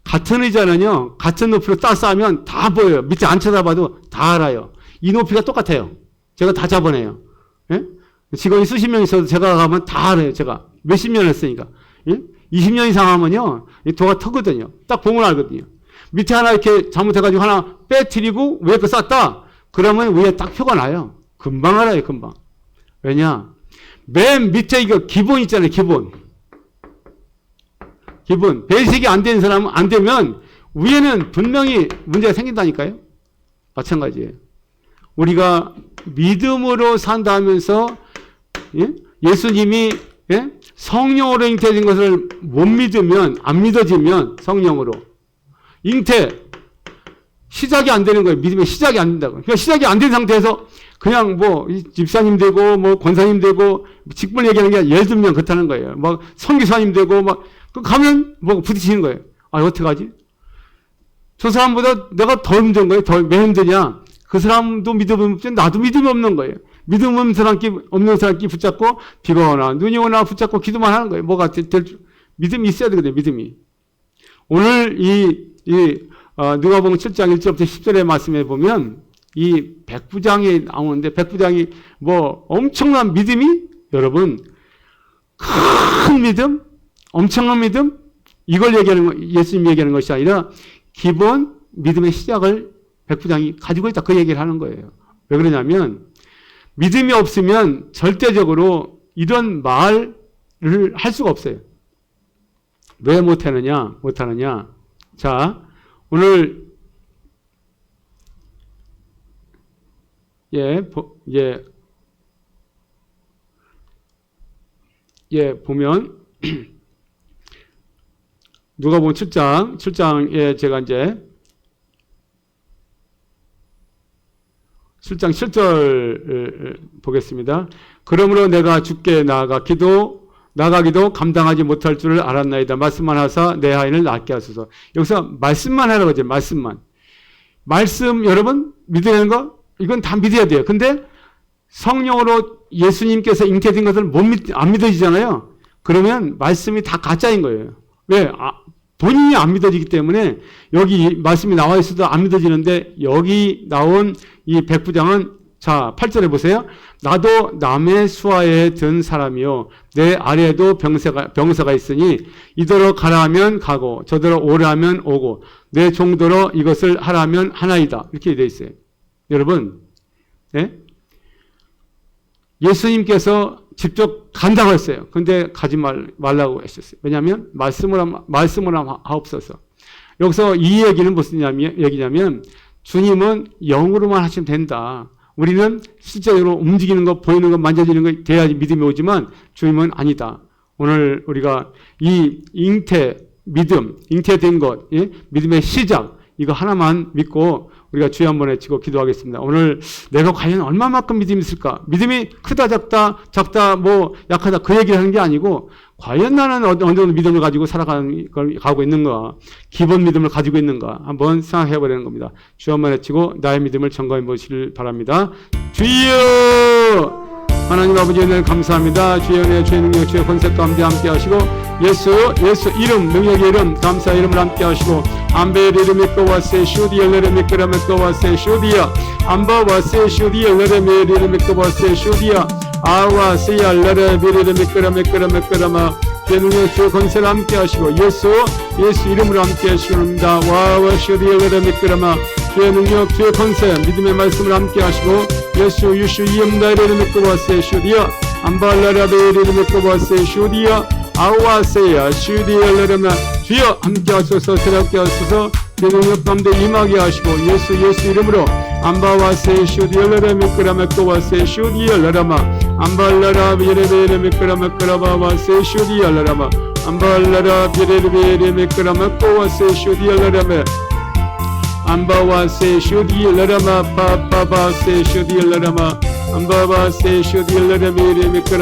같은 의자는요, 같은 높이로 딱 쌓으면 다 보여요. 밑에 안 쳐다봐도 다 알아요. 이 높이가 똑같아요. 제가 다 잡아내요. 예? 직원이 수십 명 있어도 제가 가면 다 알아요. 제가 몇십 년 했으니까. 예? 20년 이상 하면요, 이 도가 터거든요. 딱 보면 알거든요. 밑에 하나 이렇게 잘못해가지고 하나 빼뜨리고 위에 거 쌌다. 그러면 위에 딱 표가 나요. 금방 알아요, 금방. 왜냐? 맨 밑에 이거 기본 있잖아요, 기본. 베이직이 안 되는 사람은 안 되면 위에는 분명히 문제가 생긴다니까요. 마찬가지예요. 우리가 믿음으로 산다 하면서 예수님이 성령으로 잉태된 것을 못 믿으면, 안 믿어지면 성령으로 시작이 안 되는 거예요. 믿음의 시작이 안 된다고. 그러니까 시작이 안 된 상태에서 그냥 뭐 집사님 되고 뭐 권사님 되고 직분 얘기하는 게 예를 들면 그렇다는 거예요. 막 선교사님 되고 막 가면 뭐 부딪히는 거예요. 아, 어떡하지? 저 사람보다 내가 더 힘든 거예요. 왜 힘드냐? 그 사람도 믿음이 없지 나도 믿음이 없는 거예요. 믿음 없는 사람끼리 붙잡고 비가 오나 눈이 오나 붙잡고 기도만 하는 거예요. 뭐가 믿음이 있어야 되거든요. 믿음이. 오늘 누가복음 7장 1절부터 10절의 말씀에 보면 이 백부장이 나오는데 백부장이 뭐 엄청난 믿음이 여러분 큰 믿음, 엄청난 믿음 이걸 얘기하는 거 예수님이 얘기하는 것이 아니라 기본 믿음의 시작을 백부장이 가지고 있다 그 얘기를 하는 거예요. 왜 그러냐면 믿음이 없으면 절대적으로 이런 말을 할 수가 없어요. 왜 못하느냐? 자, 오늘 보면 누가복음 7장에 제가 이제 7장 7절 보겠습니다. 그러므로 내가 주께 나가기도 감당하지 못할 줄을 알았나이다. 말씀만 하사 내 하인을 낫게 하소서. 여기서 말씀만 하라고 하죠. 말씀 여러분 믿어야 하는 거 이건 다 믿어야 돼요. 근데 성령으로 예수님께서 잉태된 것을 안 믿어지잖아요. 그러면 말씀이 다 가짜인 거예요. 왜? 본인이 안 믿어지기 때문에 여기 말씀이 나와 있어도 안 믿어지는데 여기 나온 이 백부장은 자 8절에 보세요. 나도 남의 수하에 든 사람이요 내 아래에도 병사가 있으니 이더러 가라 하면 가고 저더러 오라 하면 오고 내 종더러 이것을 하라면 하나이다. 이렇게 되어 있어요. 여러분 예수님께서 직접 간다고 했어요. 근데 가지 말라고 하셨어요. 왜냐하면 말씀을 하옵소서. 여기서 이 얘기는 무슨 얘기냐면 주님은 영으로만 하시면 된다. 우리는 실제로 움직이는 것, 보이는 것, 만져지는 것 돼야지 믿음이 오지만 주님은 아니다. 오늘 우리가 이 잉태된 것, 믿음의 시작 이거 하나만 믿고 우리가 주여 한번 외치고 기도하겠습니다. 오늘 내가 과연 얼마만큼 믿음이 있을까? 믿음이 크다 작다 뭐 약하다 그 얘기를 하는 게 아니고 과연 나는 어느 정도 믿음을 가지고 가고 있는가? 기본 믿음을 가지고 있는가? 한번 생각해 보려는 겁니다. 주여 한번 외치고 나의 믿음을 점검해 보시길 바랍니다. 주여! 하나님 아버지 은혜를 감사합니다. 주의 은혜, 주의 능력, 주의 권세 가운데 함께 하시고 예수 이름, 능력의 이름, 감사의 이름을 함께 하시고 암베르 믿고 왔세 슈디엘 레르 믿고 왔세 슈디야 암바와세 슈디엘 레르 믿고 왔세 슈디야 아와세야 레르 믿고 주의 능력, 주의 권세를 함께 하시고 예수 이름으로 함께 하시옵니다. 와와 슈디엘 레르 믿고 주의 능력, 주의 권세, 믿음의 말씀을 함께 하시고 예수 이음다이를 믿고 왔세 슈디야 암발라라베를 믿고 왔세 슈디야 아와세야 슈디엘레르마 주여 함께 하소서 새롭게 하소서 주의 능력 가운데 임하게 하시고 예수 이름으로 암바와세 슈디엘레르 믿고 왔세 슈디엘레르마 암발라라 비레베르 믿고 왔세 슈디엘레르마 암발라라 비레베르 믿고 왔세 슈디엘레르마 암바와세 슈디엘레르마 파파바세 슈디엘레르마 암바와세 슈디엘레르메 믿고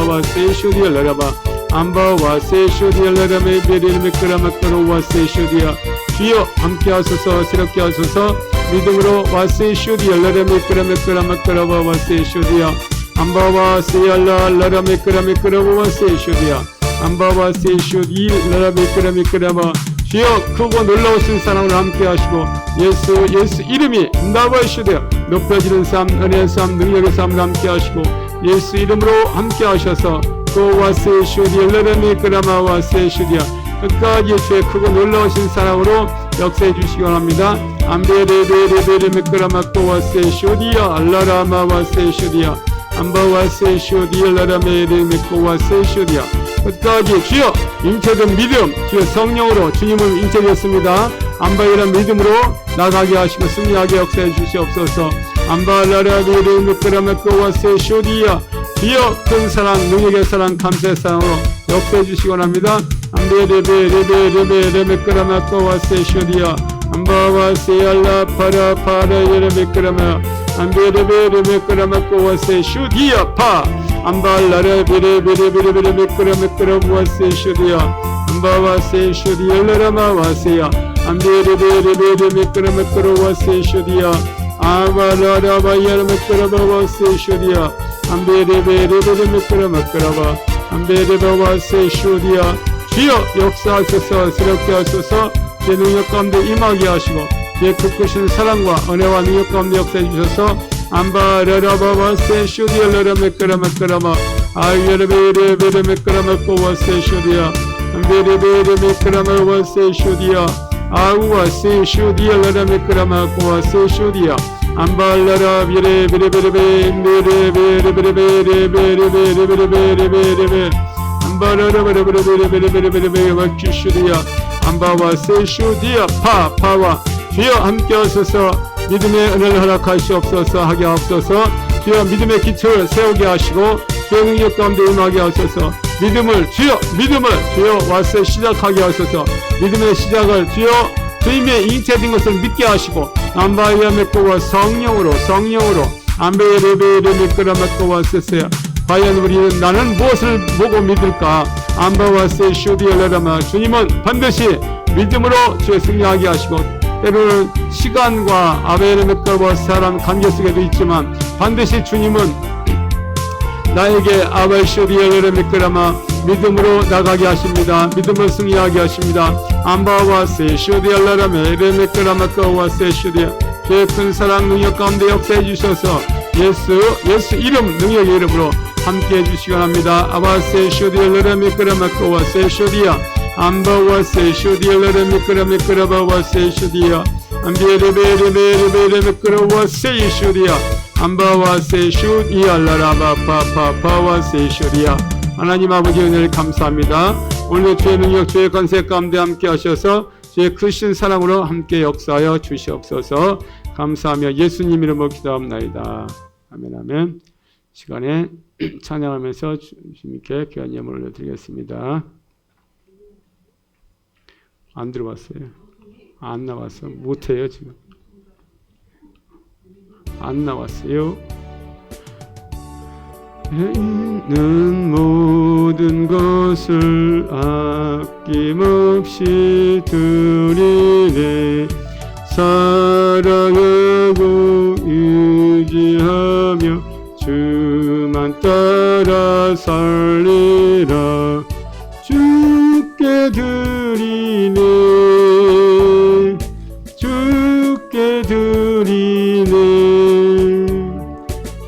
와세 슈디엘레르마 암바와세 슈디엘레르메 믿고 와세 슈디야 주여 함께 하소서 새롭게 하소서 믿음으로 와세 슈디엘레르메 믿고 와세 슈디야 암바와세 알라라메 믿고 와세 슈디야 암바와세 슈디엘레르메 믿고 주여 크고 놀라우신 사랑으로 함께 하시고 예수 이름이 나바시되어 높여지는 삶, 은혜의 삶, 능력의 삶을 함께 하시고 예수 이름으로 함께 하셔서 또 와세 슈디엘레르미 그라마와세 슈디야 끝까지 주의 크고 놀라우신 사랑으로 역사해 주시기 원합니다. 암베레베레베레미 그라마또 와세 슈디야 알라라마와세 슈디야 암바와세 슈디엘레르메레미 코와세 슈디야 끝까지 주여 잉태된 믿음 주여 성령으로 주님은 잉태되었습니다. 암바이란 믿음으로 나가게 하시고 승리하게 역사해 주시옵소서. 암바라라비르 미끄라메코 와세 쇼디야 주여 큰 사랑 능력의 사랑 감사의 사랑으로 역사해 주시기 원합니다. 암베레베레베레베 미끄라메코 와세 쇼디야 암바와세 알라 파라파라예레 미끄라메 암베레베레 미끄라메코 와세 쇼디야 파 암발라레 비레비레비레비레 미끄러 와세 슈디야 암바와세 슈디엘레라마 와세야 암베레베레베레 미끄러 와세 슈디야 아바라라바야라 메끄라바와세 슈디야 안베레베레베레 메끄라바 안베레바와세 슈디야 주여 역사하셔서 새롭게 하셔서 제 능력 가운데 임하게 하시고 제 크크신 사랑과 은혜와 능력 가운데 역사해 주셔서 안바라라바와세 슈디야 라라 메끄라마 아이여레베레베레 메끄라마꼬와세 슈디야 안베레베레 메끄라마와세 슈디야 아우와세 슈디야 라라 메끄라마꼬와세 슈디야 안발라라 비레베레베레베 베레베레베레베레베레베레베레베레베레베레 안바라라베레베레베레베레베레베레 와키슈디야 안바와세 슈디야 파와 주여 함께 하소서 믿음의 은혜를 허락하시옵소서 하게 하옵소서 주여 믿음의 기초를 세우게 하시고 주의 능력 가운데 임하게 하소서 믿음을 주여 와서 시작하게 하소서 믿음의 시작을 주여 주님의 잉태된 것을 믿게 하시고 안바이아 메꼬와 성령으로 안베레베레 메꼬라 메꼬와 세세야 과연 우리는 나는 무엇을 보고 믿을까 안바와 세슈디엘라라마 주님은 반드시 믿음으로 주의 승리하게 하시고 때로는 시간과 아베레메꼬와 사람 관계 속에도 있지만 반드시 주님은 나에게 아바이슈디엘레메꼬라마 믿음으로 나가게 하십니다. 믿음을 승리하게 하십니다. 안바와 세슈디엘라라메 레메꼬라마꼬와 세슈디야 주의 큰 사랑 능력 가운데 역사해 주셔서 예수 이름 능력의 이름으로 함께 해주시기 합니다. 아바세 슈디엘레레 미끄라마코와세 슈디야 안바와세 슈디엘레레 미끄라바와세 슈디야 안비에레베레베레베레 미끄라와세 슈디야 안바와세 슈디알라라바파파파와세 슈디야 하나님 아버지 은혜를 감사합니다. 오늘 주의 능력 주의 권세 가운데 함께 하셔서 주의 크신 사랑으로 함께 역사하여 주시옵소서. 감사하며 예수님 이름으로 기도합나이다. 아멘 아멘. 시간에 찬양하면서 주님께 귀한 예물을 올려드리겠습니다. 안 들어봤어요. 안 나왔어. 못해요 지금. 안 나왔어요. 있는 모든 것을 아낌없이 드리네 사랑하고 의지하며 주만 따라 살리라 주께 드리네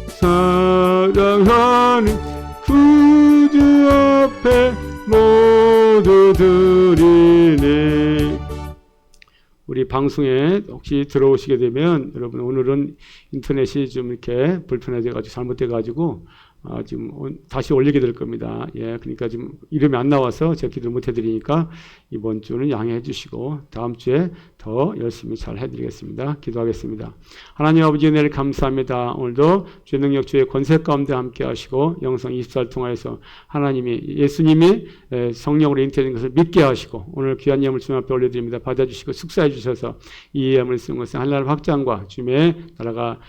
사랑하는 구주 앞에 모두 드리네. 우리 방송에 혹시 들어오시게 되면 여러분 오늘은 인터넷이 좀 이렇게 불편해져가지고 잘못돼가지고 지금 다시 올리게 될 겁니다. 예, 그러니까 지금 이름이 안 나와서 제가 기도를 못 해드리니까 이번 주는 양해해 주시고 다음 주에 더 열심히 잘 해드리겠습니다. 기도하겠습니다. 하나님 아버지 은혜를 감사합니다. 오늘도 주의 능력 주의 권세 가운데 함께 하시고 영성 24를 통하여서 하나님이 예수님이 성령으로 잉태된 것을 믿게 하시고 오늘 귀한 예물 주님 앞에 올려드립니다. 받아주시고 숙사해 주셔서 이 예물을 쓰는 것은 하나님 확장과 주님의 나라가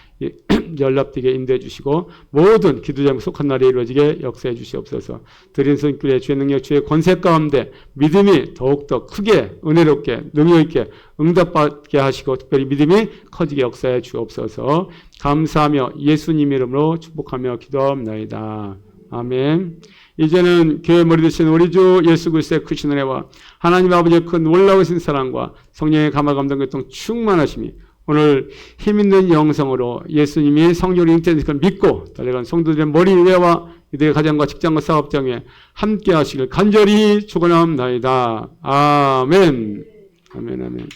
연락되게 인도해 주시고 모든 기도 제목 속한 날에 이루어지게 역사해 주시옵소서. 드린 손길에 주의 능력 주의 권세 가운데 믿음이 더욱더 크게 은혜롭게 능력 있게 응답받게 하시고 특별히 믿음이 커지게 역사해 주옵소서. 감사하며 예수님 이름으로 축복하며 기도합나이다. 아멘. 이제는 교회 머리 되신 우리 주 예수 그리스도의 크신 은혜와 하나님 아버지의 큰 놀라우신 사랑과 성령의 감화 감동 교통 충만하심이 오늘 힘있는 영성으로 예수님이 성령을 잉태된 것을 믿고 달려간 성도들의 머리 위에와 이들의 가정과 직장과 사업장에 함께 하시길 간절히 축원합나이다. 아멘. 아멘. 아멘.